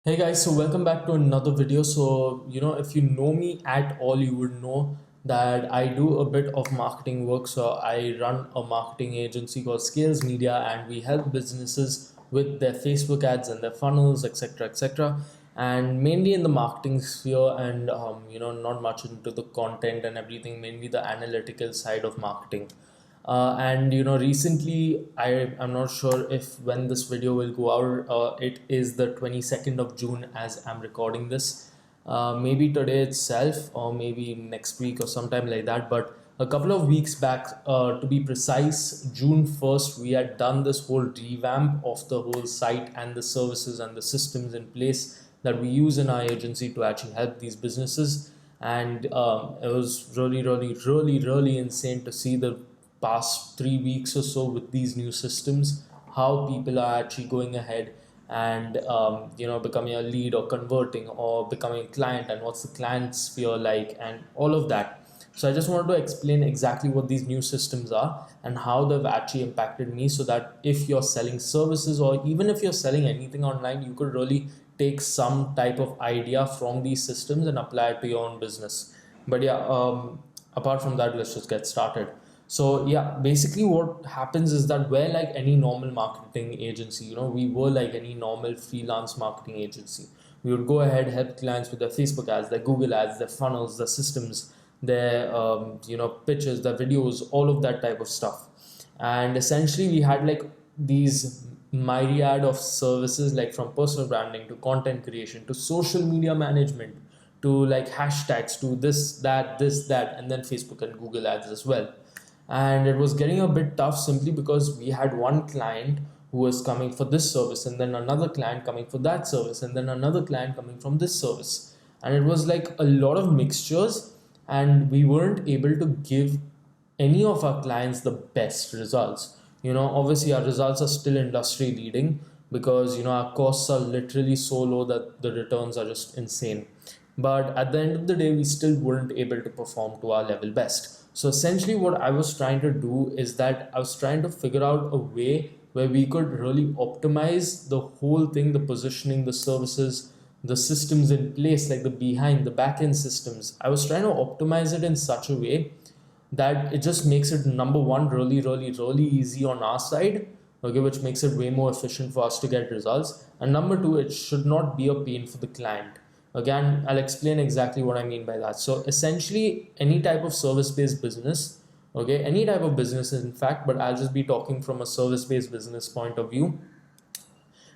Hey guys, so welcome back to another video. If you know me at all, you would know that I do a bit of marketing work. So, I run a marketing agency called Scales Media, and we help businesses with their Facebook ads and their funnels, etc., etc. And mainly in the marketing sphere, and not much into the content and everything, mainly the analytical side of marketing. And recently I'm not sure if when this video will go out. It is the 22nd of June as I'm recording this. Maybe today itself or maybe next week or sometime like that, but a couple of weeks back, to be precise, June 1st, we had done this whole revamp of the whole site and the services and the systems in place that we use in our agency to actually help these businesses. And it was really, really, really, really insane to see the past 3 weeks or so with these new systems, how people are actually going ahead and becoming a lead or converting or becoming a client, and what's the client sphere like and all of that. So I just wanted to explain exactly what these new systems are and how they've actually impacted me, so that if you're selling services or even if you're selling anything online, you could really take some type of idea from these systems and apply it to your own business. But yeah, apart from that, let's just get started. So yeah, basically what happens is that we're like any normal marketing agency. We were like any normal freelance marketing agency. We would go ahead, help clients with their Facebook ads, their Google ads, their funnels, their systems, their pitches, their videos, all of that type of stuff. And essentially we had like these myriad of services, like from personal branding to content creation to social media management to like hashtags to this that and then Facebook and Google ads as well. And it was getting a bit tough simply because we had one client who was coming for this service, and then another client coming for that service, and then another client coming from this service. And it was like a lot of mixtures, and we weren't able to give any of our clients the best results. Obviously our results are still industry leading because our costs are literally so low that the returns are just insane. But at the end of the day, we still weren't able to perform to our level best. So essentially what I was trying to do is that I was trying to figure out a way where we could really optimize the whole thing, the positioning, the services, the systems in place, like the behind, the back end systems. I was trying to optimize it in such a way that it just makes it, number one, really, really, really easy on our side, okay, which makes it way more efficient for us to get results. And number two, it should not be a pain for the client. Again, I'll explain exactly what I mean by that. So essentially, any type of service-based business, okay, any type of business in fact, but I'll just be talking from a service-based business point of view.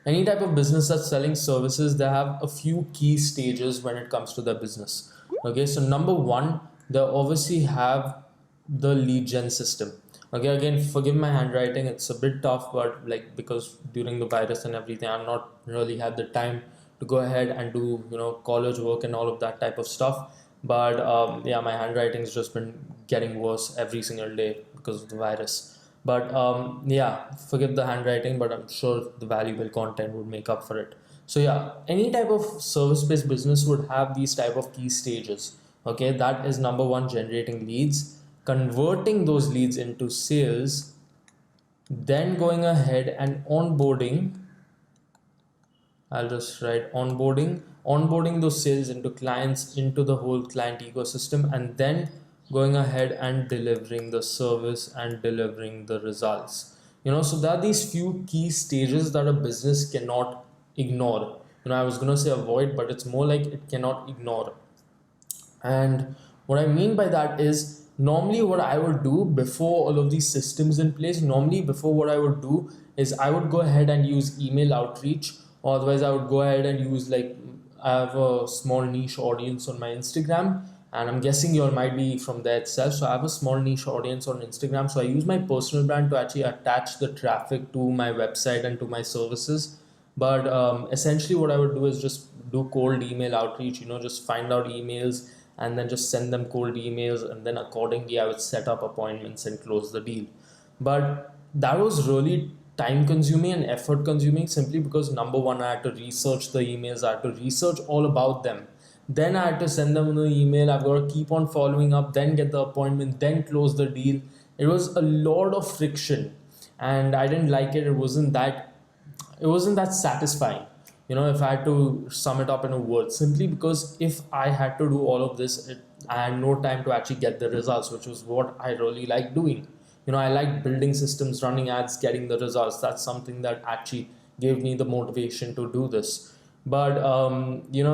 Any type of business that's selling services, they have a few key stages when it comes to their business. Okay, so number one, they obviously have the lead gen system. Okay, again, forgive my handwriting, it's a bit tough, but like because during the virus and everything, I'm not really had the time to go ahead and do college work and all of that type of stuff. But yeah, my handwriting's just been getting worse every single day because of the virus. But yeah, forgive the handwriting, but I'm sure the valuable content would make up for it. So yeah, any type of service-based business would have these type of key stages. Okay, that is number one, generating leads, converting those leads into sales, then going ahead and onboarding. I'll just write onboarding those sales into clients, into the whole client ecosystem, and then going ahead and delivering the service and delivering the results. So there are these few key stages that a business cannot ignore. I was gonna say avoid, but it's more like it cannot ignore. And what I mean by that is, normally what I would do before all of these systems in place, normally before what I would do is I would go ahead and use email outreach, or otherwise I would go ahead and use, like, I have a small niche audience on my Instagram, and I'm guessing you all might be from there itself. So I have a small niche audience on Instagram. So I use my personal brand to actually attach the traffic to my website and to my services. But essentially what I would do is just do cold email outreach, just find out emails and then just send them cold emails, and then accordingly I would set up appointments and close the deal. But that was really time consuming and effort consuming, simply because number one, I had to research the emails, I had to research all about them, then I had to send them the email, I've got to keep on following up, then get the appointment, then close the deal. It was a lot of friction, and I didn't like it. It wasn't that satisfying. if I had to sum it up in a word, simply because if I had to do all of this, I had no time to actually get the results, which was what I really like doing. I like building systems, running ads, getting the results. That's something that actually gave me the motivation to do this. But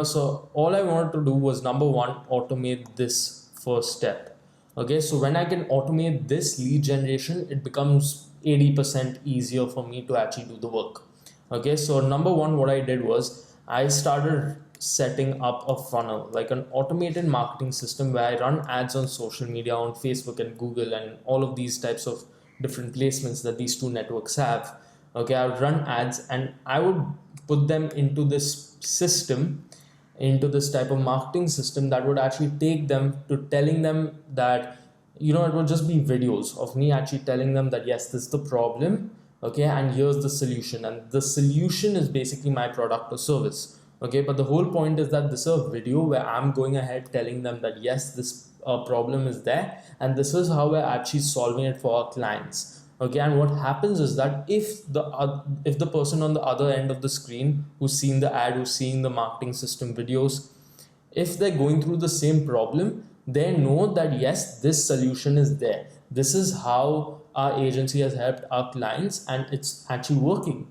so all I wanted to do was, number one, automate this first step. Okay, so when I can automate this lead generation, it becomes 80% easier for me to actually do the work. Okay, so number one, what I did was I started setting up a funnel, like an automated marketing system where I run ads on social media, on Facebook and Google, and all of these types of different placements that these two networks have. Okay, I would run ads and I would put them into this system, into this type of marketing system that would actually take them to telling them that, it would just be videos of me actually telling them that, yes, this is the problem, okay, and here's the solution, and the solution is basically my product or service. Okay, but the whole point is that this is a video where I'm going ahead telling them that, yes, this problem is there, and this is how we're actually solving it for our clients. Okay, and what happens is that if the person on the other end of the screen who's seen the ad, who's seeing the marketing system videos, if they're going through the same problem, they know that, yes, this solution is there. This is how our agency has helped our clients, and it's actually working.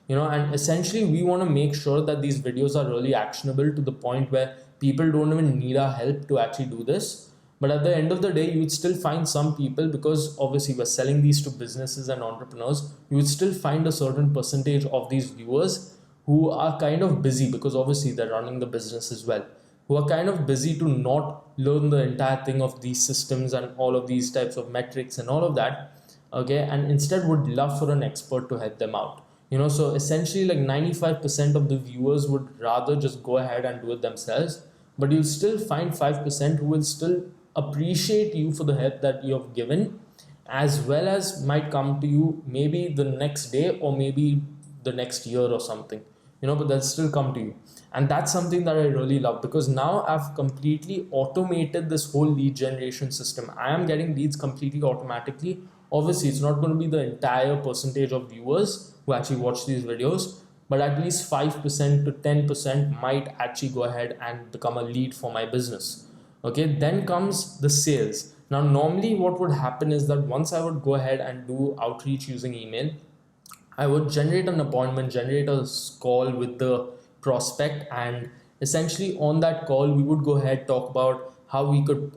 And essentially we want to make sure that these videos are really actionable to the point where people don't even need our help to actually do this. But at the end of the day, you would still find some people, because obviously we're selling these to businesses and entrepreneurs, you would still find a certain percentage of these viewers who are kind of busy, because obviously they're running the business as well, who are kind of busy to not learn the entire thing of these systems and all of these types of metrics and all of that. Okay, and instead would love for an expert to help them out. So essentially, like 95% of the viewers would rather just go ahead and do it themselves, but you'll still find 5% who will still appreciate you for the help that you have given, as well as might come to you maybe the next day or maybe the next year or something, but they'll still come to you. And that's something that I really love, because now I've completely automated this whole lead generation system. I am getting leads completely automatically. Obviously, it's not going to be the entire percentage of viewers who actually watch these videos, but at least 5% to 10% might actually go ahead and become a lead for my business. Okay, then comes the sales. Now, normally what would happen is that once I would go ahead and do outreach using email, I would generate an appointment, generate a call with the prospect, and essentially on that call, we would go ahead, talk about how we could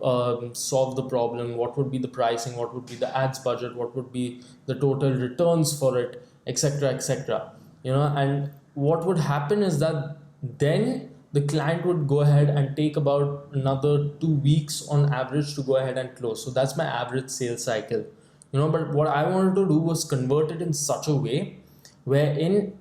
solve the problem, what would be the pricing, what would be the ads budget, what would be the total returns for it, etc., etc. And what would happen is that then the client would go ahead and take about another 2 weeks on average to go ahead and close. So that's my average sales cycle. But what I wanted to do was convert it in such a way wherein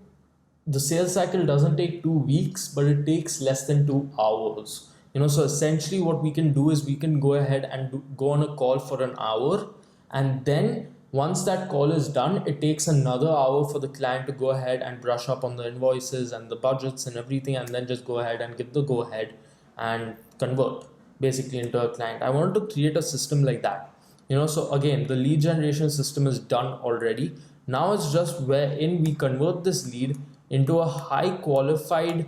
the sales cycle doesn't take 2 weeks, but it takes less than 2 hours. So essentially what we can do is we can go ahead and go on a call for an hour, and then once that call is done, it takes another hour for the client to go ahead and brush up on the invoices and the budgets and everything, and then just go ahead and give the go ahead and convert basically into a client. I wanted to create a system like that. So again, the lead generation system is done already. Now it's just wherein we convert this lead into a high qualified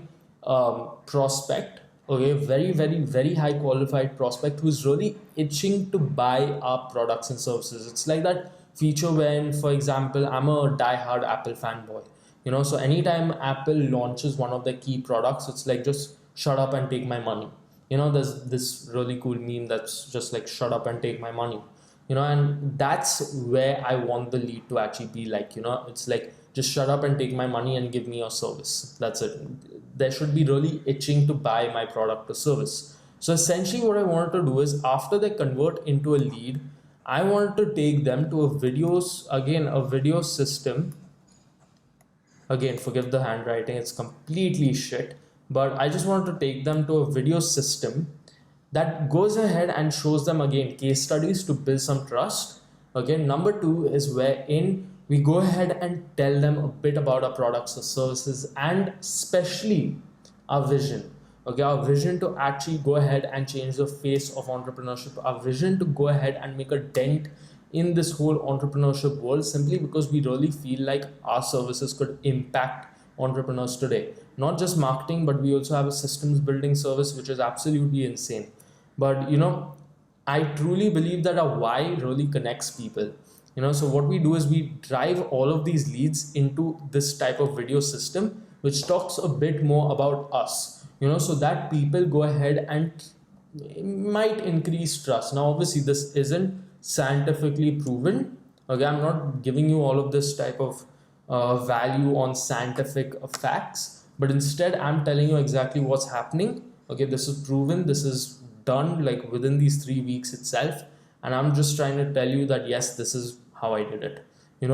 prospect. Okay, very, very, very high qualified prospect who's really itching to buy our products and services. It's like that feature when, for example, I'm a die-hard Apple fanboy. So anytime Apple launches one of their key products, it's like, just shut up and take my money. There's this really cool meme that's just like, shut up and take my money. And that's where I want the lead to actually be like. It's like, just shut up and take my money and give me your service. That's it. They should be really itching to buy my product or service. So essentially what I wanted to do is, after they convert into a lead, I wanted to take them to a video system. Again, forgive the handwriting, it's completely shit. But I just wanted to take them to a video system that goes ahead and shows them, again, case studies to build some trust. Again, number two is wherein we go ahead and tell them a bit about our products or services, and especially our vision. Okay, our vision to actually go ahead and change the face of entrepreneurship, our vision to go ahead and make a dent in this whole entrepreneurship world, simply because we really feel like our services could impact entrepreneurs today. Not just marketing, but we also have a systems building service, which is absolutely insane. But I truly believe that our why really connects people. So what we do is we drive all of these leads into this type of video system, which talks a bit more about us, so that people go ahead and might increase trust. Now, obviously, this isn't scientifically proven. Okay, I'm not giving you all of this type of value on scientific facts, but instead, I'm telling you exactly what's happening. Okay, this is proven, this is done like within these 3 weeks itself, and I'm just trying to tell you that yes, this is how I did it.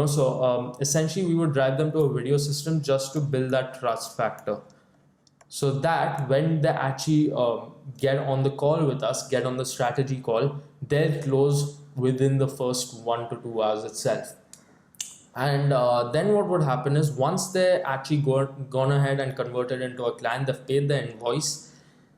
So essentially, we would drive them to a video system just to build that trust factor, so that when they actually get on the call with us, get on the strategy call, they'll close within the first 1 to 2 hours itself. And then what would happen is, once they actually gone ahead and converted into a client, they've paid the invoice,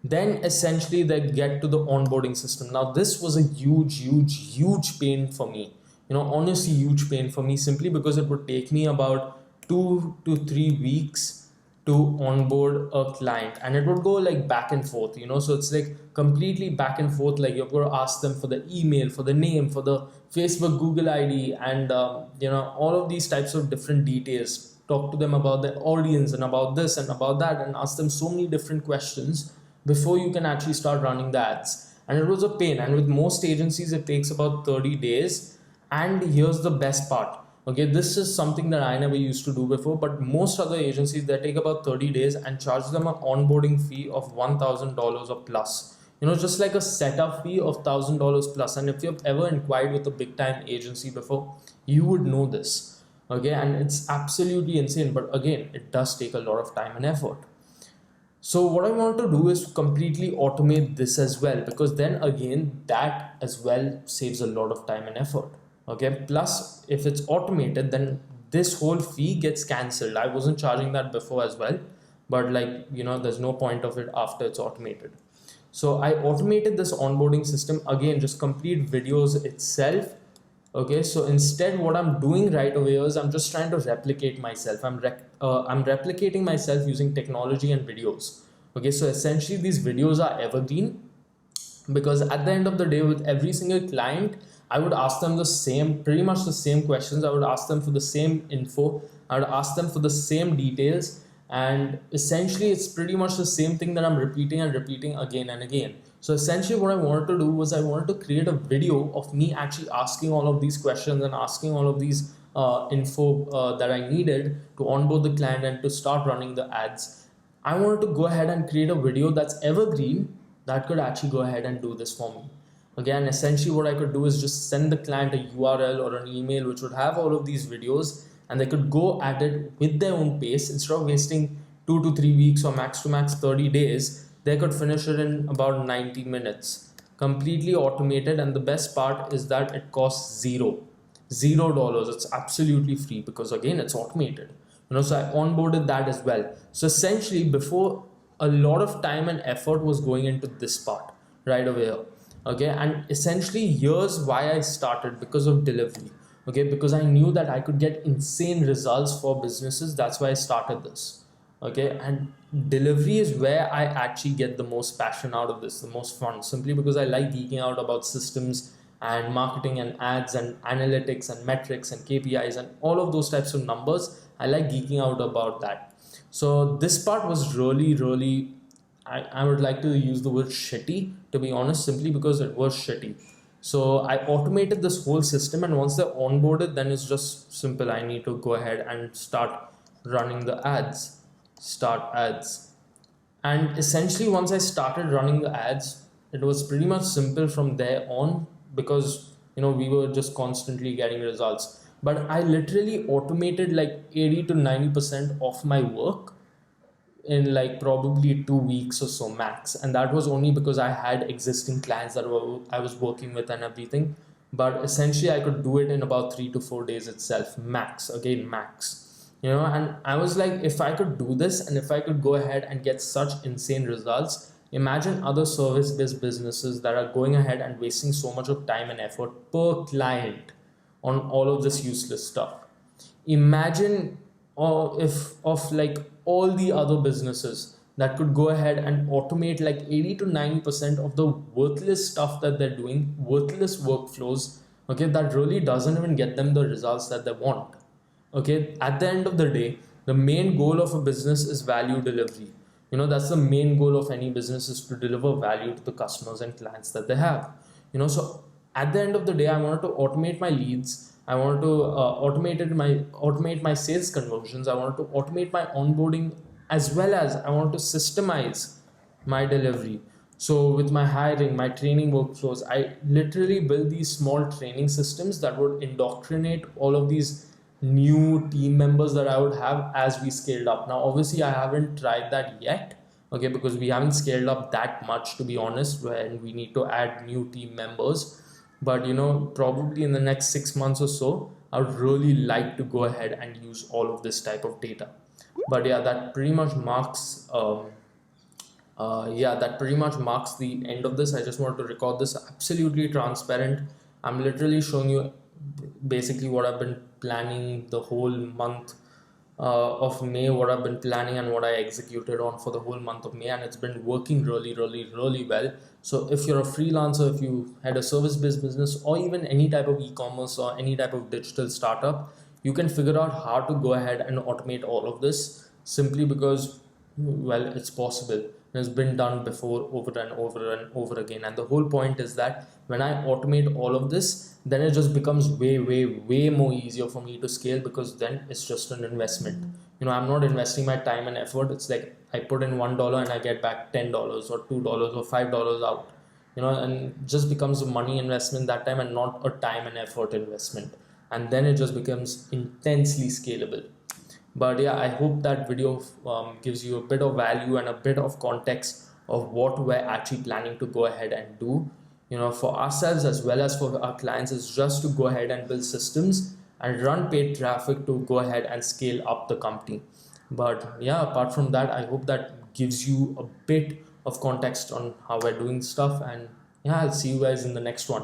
then essentially they get to the onboarding system. Now, this was a huge pain for me. Honestly, huge pain for me, simply because it would take me about 2 to 3 weeks to onboard a client, and it would go like back and forth. So it's like completely back and forth. Like, you're going to ask them for the email, for the name, for the Facebook, Google ID, and all of these types of different details. Talk to them about the audience and about this and about that, and ask them so many different questions before you can actually start running the ads. And it was a pain, and with most agencies it takes about 30 days. And here's the best part. Okay, this is something that I never used to do before, but most other agencies, they take about 30 days and charge them an onboarding fee of $1,000 or plus. Just like a setup fee of $1,000 plus. And if you've ever inquired with a big time agency before, you would know this. Okay, and it's absolutely insane. But again, it does take a lot of time and effort. So what I want to do is completely automate this as well, because then again, that as well saves a lot of time and effort. Okay, plus if it's automated, then this whole fee gets cancelled. I wasn't charging that before as well, but there's no point of it after it's automated. So I automated this onboarding system, again, just complete videos itself. Okay, so instead what I'm doing right away is I'm just trying to replicate myself. I'm replicating myself using technology and videos. Okay, so essentially these videos are evergreen, because at the end of the day, with every single client, I would ask them pretty much the same questions. I would ask them for the same info. I would ask them for the same details. And essentially, it's pretty much the same thing that I'm repeating and repeating again and again. So essentially what I wanted to do was I wanted to create a video of me actually asking all of these questions and asking all of these info that I needed to onboard the client and to start running the ads. I wanted to go ahead and create a video that's evergreen that could actually go ahead and do this for me. Again, essentially what I could do is just send the client a URL or an email which would have all of these videos, and they could go at it with their own pace. Instead of wasting 2 to 3 weeks or max to max 30 days, they could finish it in about 90 minutes. Completely automated, and the best part is that it costs $0. It's absolutely free, because again, it's automated. So I onboarded that as well. So essentially, before, a lot of time and effort was going into this part right over here. Okay, and essentially here's why I started, because of delivery. Okay, because I knew that I could get insane results for businesses. That's why I started this. Okay, and delivery is where I actually get the most passion out of this, the most fun, simply because I like geeking out about systems and marketing and ads and analytics and metrics and KPIs and all of those types of numbers. I like geeking out about that. So this part was really, I would like to use the word shitty, to be honest, simply because it was shitty. So I automated this whole system, and once they're onboarded, then it's just simple. I need to go ahead and start running the ads, start ads. And essentially once I started running the ads, it was pretty much simple from there on, because we were just constantly getting results. But I literally automated like 80 to 90% of my work in like probably 2 weeks or so max, and that was only because I had existing clients that I was working with and everything. But essentially I could do it in about 3 to 4 days itself, max. Again, max. And I was like, if I could do this and if I could go ahead and get such insane results, imagine other service-based businesses that are going ahead and wasting so much of time and effort per client on all of this useless stuff. Imagine if of like all the other businesses that could go ahead and automate like 80 to 90% of the worthless stuff that they're doing, worthless workflows, okay, that really doesn't even get them the results that they want. Okay, at the end of the day, the main goal of a business is value delivery. That's the main goal of any business, is to deliver value to the customers and clients that they have. So at the end of the day, I wanted to automate my leads. I wanted to automate my sales conversions. I wanted to automate my onboarding, as well as I wanted to systemize my delivery. So with my hiring, my training workflows, I literally built these small training systems that would indoctrinate all of these new team members that I would have as we scaled up. Now, obviously, I haven't tried that yet, okay, because we haven't scaled up that much, to be honest, when we need to add new team members. But probably in the next 6 months or so, I would really like to go ahead and use all of this type of data. But yeah, that pretty much marks that pretty much marks the end of this. I just wanted to record this absolutely transparent. I'm literally showing you basically what I've been planning the whole month of May, what I've been planning and what I executed on for the whole month of May, and it's been working really, really, really well. So if you're a freelancer, if you had a service-based business, or even any type of e-commerce or any type of digital startup, you can figure out how to go ahead and automate all of this, simply because, well, it's possible. It's been done before, over and over and over again. And the whole point is that when I automate all of this, then it just becomes way, way, way more easier for me to scale, because then it's just an investment. I'm not investing my time and effort. It's like I put in $1 and I get back $10 or $2 or $5 out. And it just becomes a money investment that time, and not a time and effort investment. And then it just becomes intensely scalable. But yeah, I hope that video gives you a bit of value and a bit of context of what we're actually planning to go ahead and do, for ourselves as well as for our clients, is just to go ahead and build systems and run paid traffic to go ahead and scale up the company. But yeah, apart from that, I hope that gives you a bit of context on how we're doing stuff. And yeah, I'll see you guys in the next one.